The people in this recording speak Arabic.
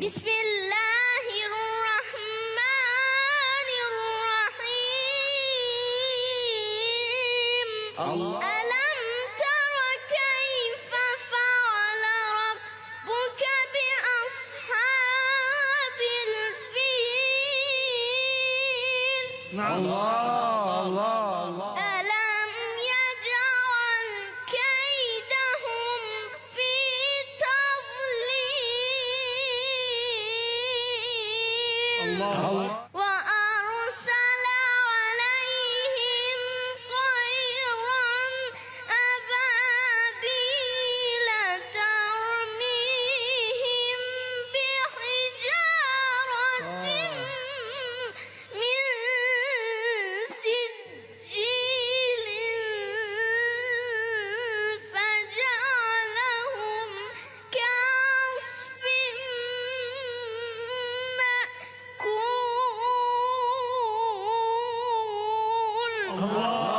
بسم الله الرحمن الرحيم ألم تر كيف فعل ربك بأصحاب الفيل ألم يجعل كيدهم في تضليل وأرسل عليهم طيرا أبابيل ترميهم بحجارة من سجيل فجعلهم كعصف مأكول